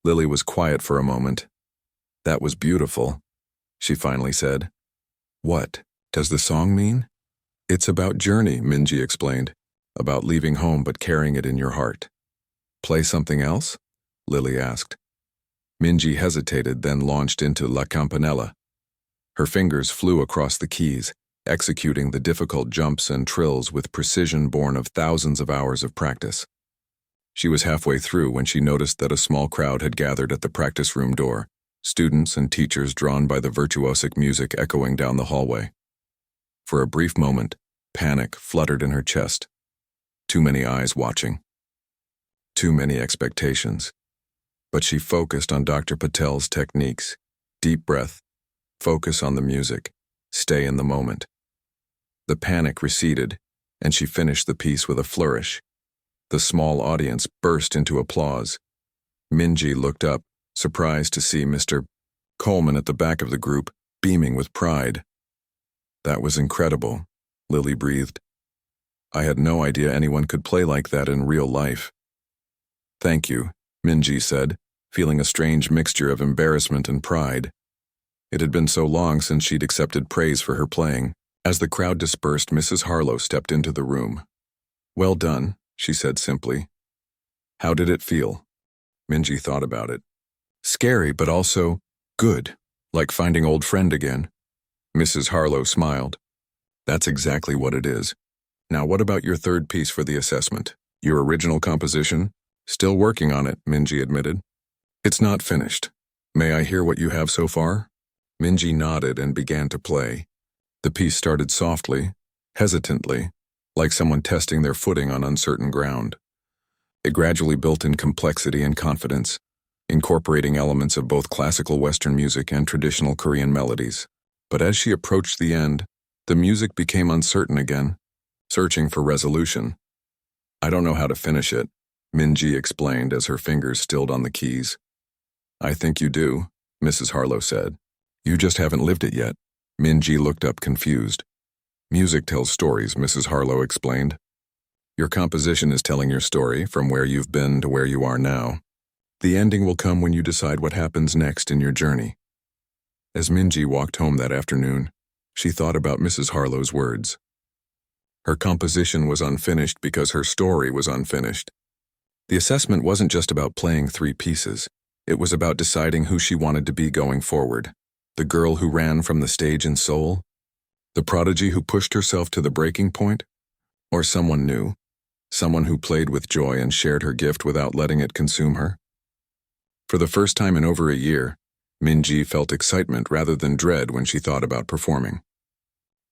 Lily was quiet for a moment. That was beautiful, she finally said. What does the song mean? It's about journey, Minji explained, about leaving home but carrying it in your heart. Play something else? Lily asked. Minji hesitated, then launched into La Campanella. Her fingers flew across the keys, executing the difficult jumps and trills with precision born of thousands of hours of practice. She was halfway through when she noticed that a small crowd had gathered at the practice room door, students and teachers drawn by the virtuosic music echoing down the hallway. For a brief moment, panic fluttered in her chest. Too many eyes watching. Too many expectations. But she focused on Dr. Patel's techniques. Deep breath. Focus on the music. Stay in the moment. The panic receded, and she finished the piece with a flourish. The small audience burst into applause. Minji looked up, surprised to see Mr. Coleman at the back of the group, beaming with pride. "That was incredible," Lily breathed. "I had no idea anyone could play like that in real life." "Thank you," Minji said, feeling a strange mixture of embarrassment and pride. It had been so long since she'd accepted praise for her playing. As the crowd dispersed, Mrs. Harlow stepped into the room. "Well done," she said simply. "How did it feel?" Minji thought about it. "Scary, but also good, like finding old friend again." Mrs. Harlow smiled. "That's exactly what it is. Now what about your third piece for the assessment? Your original composition?" "Still working on it," Minji admitted. "It's not finished. May I hear what you have so far?" Minji nodded and began to play. The piece started softly, hesitantly, like someone testing their footing on uncertain ground. It gradually built in complexity and confidence, incorporating elements of both classical Western music and traditional Korean melodies. But as she approached the end, the music became uncertain again, searching for resolution. "I don't know how to finish it," Minji explained as her fingers stilled on the keys. "I think you do," Mrs. Harlow said. "You just haven't lived it yet." Minji looked up confused. "Music tells stories," Mrs. Harlow explained. "Your composition is telling your story from where you've been to where you are now. The ending will come when you decide what happens next in your journey." As Minji walked home that afternoon, she thought about Mrs. Harlow's words. Her composition was unfinished because her story was unfinished. The assessment wasn't just about playing 3 pieces. It was about deciding who she wanted to be going forward. The girl who ran from the stage in Seoul? The prodigy who pushed herself to the breaking point? Or someone new? Someone who played with joy and shared her gift without letting it consume her? For the first time in over a year, Minji felt excitement rather than dread when she thought about performing.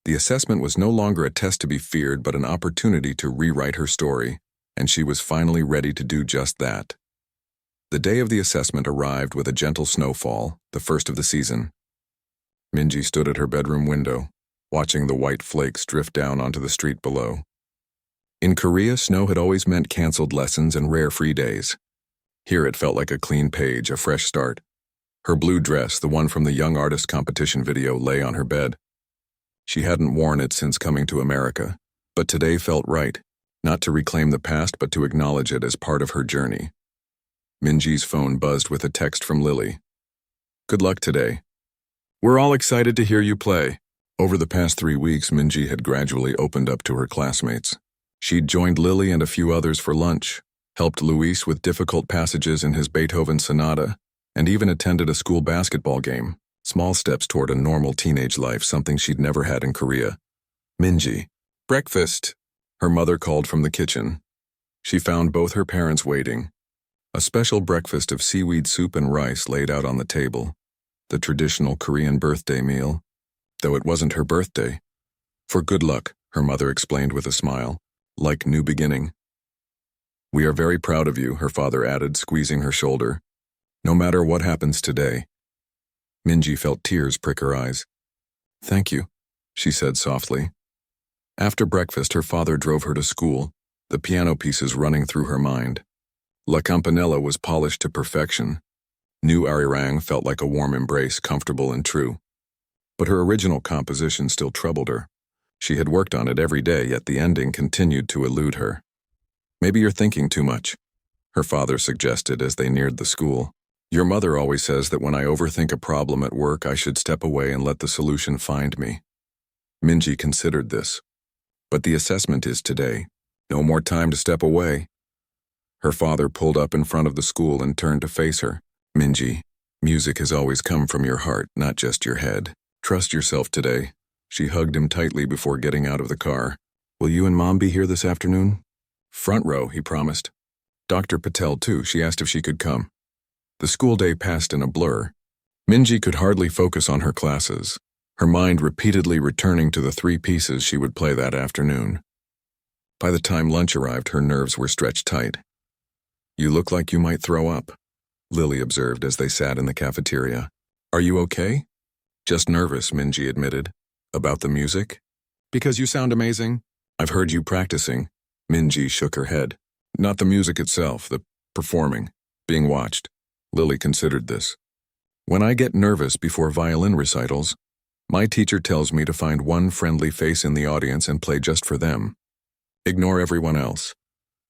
The assessment was no longer a test to be feared but an opportunity to rewrite her story, and she was finally ready to do just that. The day of the assessment arrived with a gentle snowfall, the first of the season. Minji stood at her bedroom window, watching the white flakes drift down onto the street below. In Korea, snow had always meant canceled lessons and rare free days. Here it felt like a clean page, a fresh start. Her blue dress, the one from the Young Artist competition video, lay on her bed. She hadn't worn it since coming to America, but today felt right, not to reclaim the past but to acknowledge it as part of her journey. Minji's phone buzzed with a text from Lily. "Good luck today. We're all excited to hear you play." Over the past 3 weeks, Minji had gradually opened up to her classmates. She'd joined Lily and a few others for lunch, helped Luis with difficult passages in his Beethoven sonata, and even attended a school basketball game. Small steps toward a normal teenage life, something she'd never had in Korea. "Minji, breakfast," her mother called from the kitchen. She found both her parents waiting. A special breakfast of seaweed soup and rice laid out on the table, the traditional Korean birthday meal, though it wasn't her birthday. "For good luck," her mother explained with a smile, "like new beginning." "We are very proud of you," her father added, squeezing her shoulder. "No matter what happens today." Minji felt tears prick her eyes. "Thank you," she said softly. After breakfast, her father drove her to school, the piano pieces running through her mind. La Campanella was polished to perfection. New Arirang felt like a warm embrace, comfortable and true. But her original composition still troubled her. She had worked on it every day, yet the ending continued to elude her. "Maybe you're thinking too much," her father suggested as they neared the school. "Your mother always says that when I overthink a problem at work, I should step away and let the solution find me." Minji considered this. "But the assessment is today. No more time to step away." Her father pulled up in front of the school and turned to face her. "Minji, music has always come from your heart, not just your head. Trust yourself today." She hugged him tightly before getting out of the car. Will you and Mom be here this afternoon? Front row, he promised. Dr. Patel, too, she asked if she could come. The school day passed in a blur. Minji could hardly focus on her classes, her mind repeatedly returning to the 3 pieces she would play that afternoon. By the time lunch arrived, her nerves were stretched tight. You look like you might throw up, Lily observed as they sat in the cafeteria. Are you okay? Just nervous, Minji admitted. About the music? Because you sound amazing. I've heard you practicing. Minji shook her head. Not the music itself, the performing, being watched. Lily considered this. When I get nervous before violin recitals, my teacher tells me to find one friendly face in the audience and play just for them. Ignore everyone else.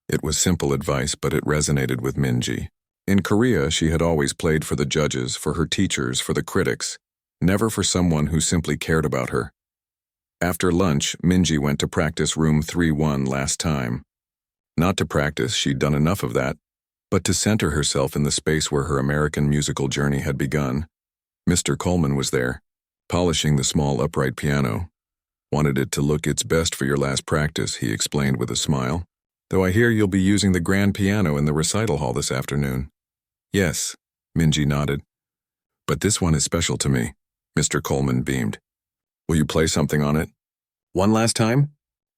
It was simple advice, but it resonated with Minji. In Korea, she had always played for the judges, for her teachers, for the critics, never for someone who simply cared about her. After lunch, Minji went to practice room 3-1 last time. Not to practice, she'd done enough of that, but to center herself in the space where her American musical journey had begun. Mr. Coleman was there, polishing the small upright piano. Wanted it to look its best for your last practice, he explained with a smile. Though I hear you'll be using the grand piano in the recital hall this afternoon. Yes, Minji nodded. But this one is special to me, Mr. Coleman beamed. Will you play something on it? One last time?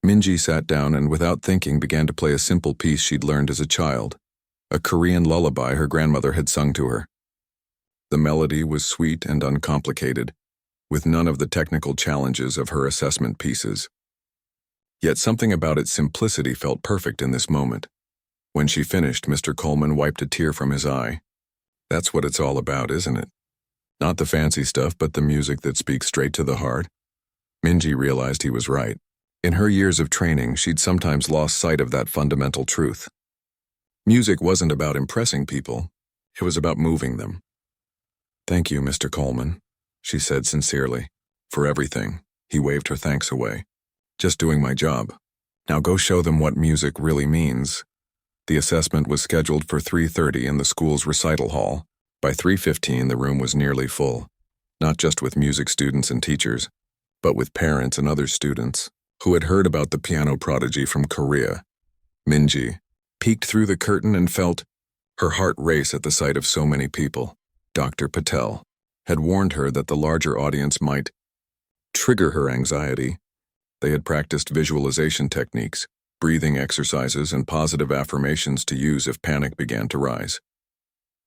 Minji sat down and without thinking began to play a simple piece she'd learned as a child, a Korean lullaby her grandmother had sung to her. The melody was sweet and uncomplicated, with none of the technical challenges of her assessment pieces. Yet something about its simplicity felt perfect in this moment. When she finished, Mr. Coleman wiped a tear from his eye. That's what it's all about, isn't it? Not the fancy stuff, but the music that speaks straight to the heart. Minji realized he was right. In her years of training, she'd sometimes lost sight of that fundamental truth. Music wasn't about impressing people. It was about moving them. Thank you, Mr. Coleman, she said sincerely. For everything. He waved her thanks away. Just doing my job. Now go show them what music really means. The assessment was scheduled for 3:30 in the school's recital hall. By 3:15, the room was nearly full, not just with music students and teachers, but with parents and other students who had heard about the piano prodigy from Korea. Minji peeked through the curtain and felt her heart race at the sight of so many people. Dr. Patel had warned her that the larger audience might trigger her anxiety. They had practiced visualization techniques, breathing exercises, and positive affirmations to use if panic began to rise.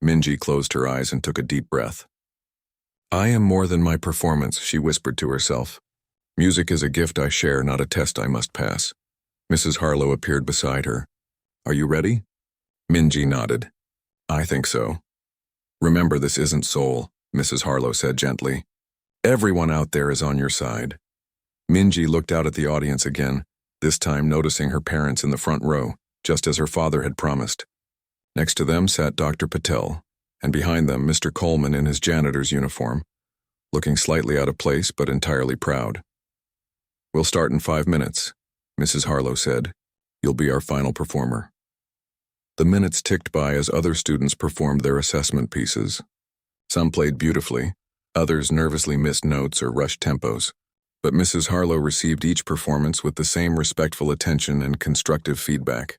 Minji closed her eyes and took a deep breath. I am more than my performance, she whispered to herself. Music is a gift I share, not a test I must pass. Mrs. Harlow appeared beside her. Are you ready? Minji nodded. I think so. Remember, this isn't Seoul, Mrs. Harlow said gently. Everyone out there is on your side. Minji looked out at the audience again, this time noticing her parents in the front row, just as her father had promised. Next to them sat Dr. Patel, and behind them Mr. Coleman in his janitor's uniform, looking slightly out of place but entirely proud. We'll start in 5 minutes, Mrs. Harlow said. You'll be our final performer. The minutes ticked by as other students performed their assessment pieces. Some played beautifully, others nervously missed notes or rushed tempos. But Mrs. Harlow received each performance with the same respectful attention and constructive feedback.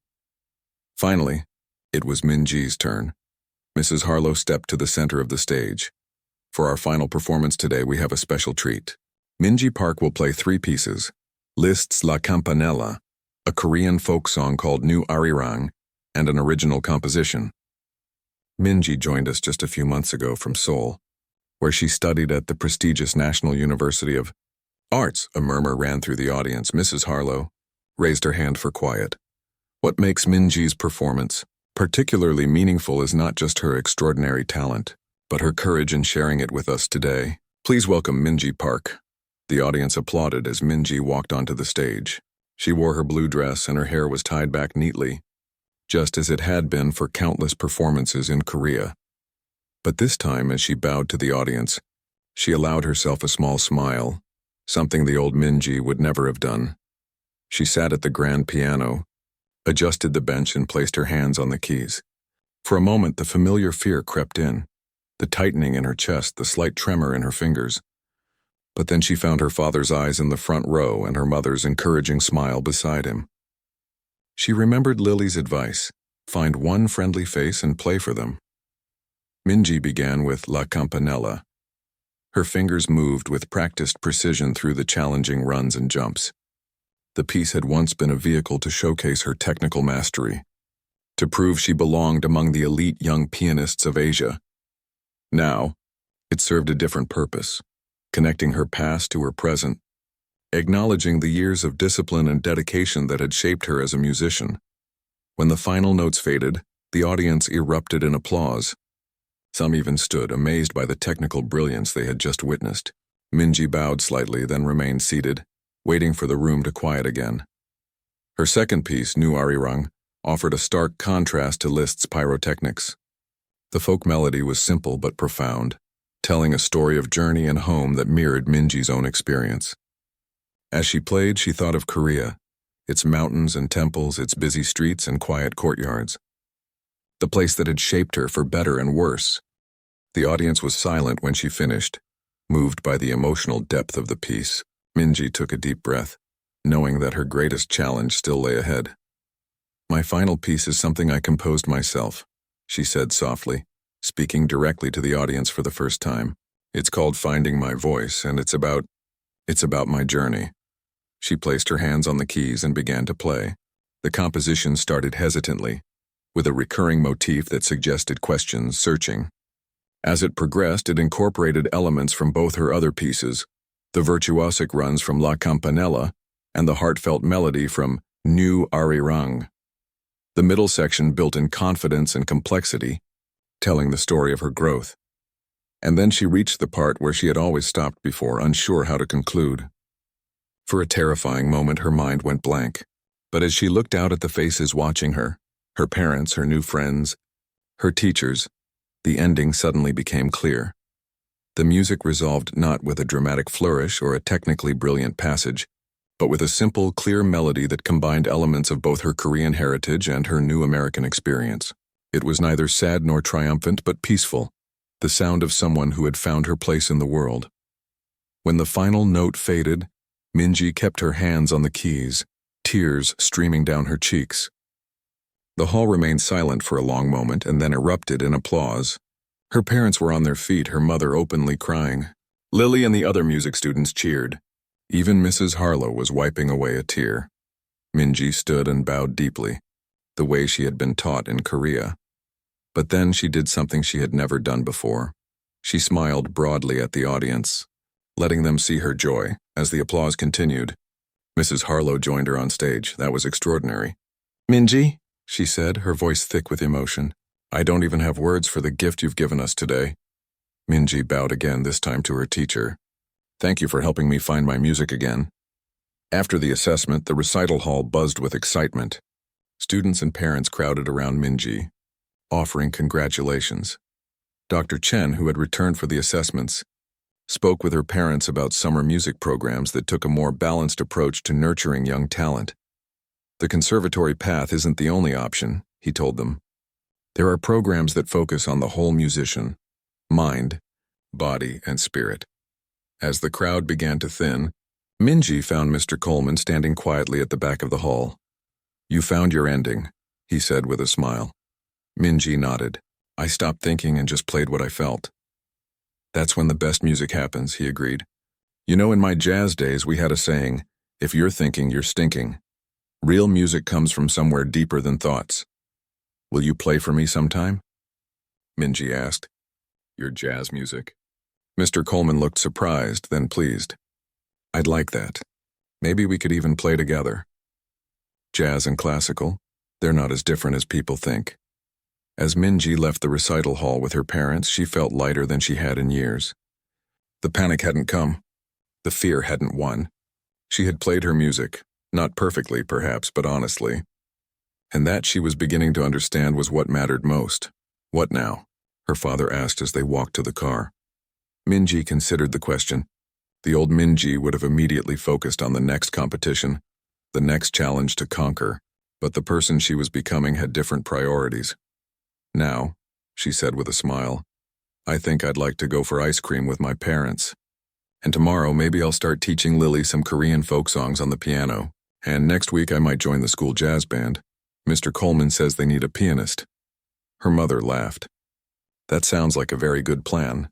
Finally, it was Minji's turn. Mrs. Harlow stepped to the center of the stage. For our final performance today, we have a special treat. Minji Park will play 3 pieces. Liszt's La Campanella, a Korean folk song called New Arirang, and an original composition. Minji joined us just a few months ago from Seoul, where she studied at the prestigious National University of Arts. A murmur ran through the audience. Mrs. Harlow raised her hand for quiet. What makes Minji's performance particularly meaningful is not just her extraordinary talent, but her courage in sharing it with us today. Please welcome Minji Park. The audience applauded as Minji walked onto the stage. She wore her blue dress and her hair was tied back neatly, just as it had been for countless performances in Korea. But this time, as she bowed to the audience, she allowed herself a small smile, something the old Minji would never have done. She sat at the grand piano, adjusted the bench and placed her hands on the keys. For a moment, the familiar fear crept in, the tightening in her chest, the slight tremor in her fingers. But then she found her father's eyes in the front row and her mother's encouraging smile beside him. She remembered Lily's advice: find one friendly face and play for them. Minji began with La Campanella. Her fingers moved with practiced precision through the challenging runs and jumps. The piece had once been a vehicle to showcase her technical mastery, to prove she belonged among the elite young pianists of Asia. Now, it served a different purpose, connecting her past to her present, acknowledging the years of discipline and dedication that had shaped her as a musician. When the final notes faded, the audience erupted in applause. Some even stood, amazed by the technical brilliance they had just witnessed. Minji bowed slightly, then remained seated, waiting for the room to quiet again. Her second piece, Nu Arirang, offered a stark contrast to Liszt's pyrotechnics. The folk melody was simple but profound, telling a story of journey and home that mirrored Minji's own experience. As she played, she thought of Korea, its mountains and temples, its busy streets and quiet courtyards. The place that had shaped her for better and worse. The audience was silent when she finished, moved by the emotional depth of the piece. Minji took a deep breath, knowing that her greatest challenge still lay ahead. My final piece is something I composed myself, she said softly, speaking directly to the audience for the first time. It's called Finding My Voice, and it's about my journey. She placed her hands on the keys and began to play. The composition started hesitantly, with a recurring motif that suggested questions, searching. As it progressed, it incorporated elements from both her other pieces, the virtuosic runs from La Campanella and the heartfelt melody from Nu Arirang. The middle section built in confidence and complexity, telling the story of her growth. And then she reached the part where she had always stopped before, unsure how to conclude. For a terrifying moment, her mind went blank. But as she looked out at the faces watching her, her parents, her new friends, her teachers, the ending suddenly became clear. The music resolved not with a dramatic flourish or a technically brilliant passage, but with a simple, clear melody that combined elements of both her Korean heritage and her new American experience. It was neither sad nor triumphant, but peaceful, the sound of someone who had found her place in the world. When the final note faded, Minji kept her hands on the keys, tears streaming down her cheeks. The hall remained silent for a long moment and then erupted in applause. Her parents were on their feet, her mother openly crying. Lily and the other music students cheered. Even Mrs. Harlow was wiping away a tear. Minji stood and bowed deeply, the way she had been taught in Korea. But then she did something she had never done before. She smiled broadly at the audience, letting them see her joy. As the applause continued, Mrs. Harlow joined her on stage. That was extraordinary. Minji, she said, her voice thick with emotion, I don't even have words for the gift you've given us today. Minji bowed again, this time to her teacher. Thank you for helping me find my music again. After the assessment, the recital hall buzzed with excitement. Students and parents crowded around Minji, offering congratulations. Dr. Chen, who had returned for the assessments, spoke with her parents about summer music programs that took a more balanced approach to nurturing young talent. The conservatory path isn't the only option, he told them. There are programs that focus on the whole musician, mind, body, and spirit. As the crowd began to thin, Minji found Mr. Coleman standing quietly at the back of the hall. You found your ending, he said with a smile. Minji nodded. I stopped thinking and just played what I felt. That's when the best music happens, he agreed. You know, in my jazz days, we had a saying, if you're thinking, you're stinking. Real music comes from somewhere deeper than thoughts. Will you play for me sometime? Minji asked. Your jazz music? Mr. Coleman looked surprised, then pleased. I'd like that. Maybe we could even play together. Jazz and classical, they're not as different as people think. As Minji left the recital hall with her parents, she felt lighter than she had in years. The panic hadn't come. The fear hadn't won. She had played her music, not perfectly perhaps, but honestly. And that, she was beginning to understand, was what mattered most. What now? Her father asked as they walked to the car. Minji considered the question. The old Minji would have immediately focused on the next competition, the next challenge to conquer, but the person she was becoming had different priorities. Now, she said with a smile, I think I'd like to go for ice cream with my parents. And tomorrow, maybe I'll start teaching Lily some Korean folk songs on the piano. And next week, I might join the school jazz band. Mr. Coleman says they need a pianist. Her mother laughed. That sounds like a very good plan.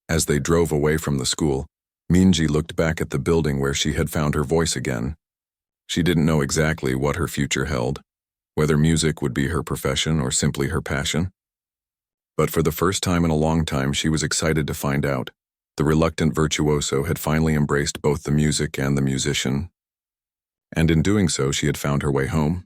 As they drove away from the school, Minji looked back at the building where she had found her voice again. She didn't know exactly what her future held, whether music would be her profession or simply her passion. But for the first time in a long time, she was excited to find out. The reluctant virtuoso had finally embraced both the music and the musician. And in doing so, she had found her way home.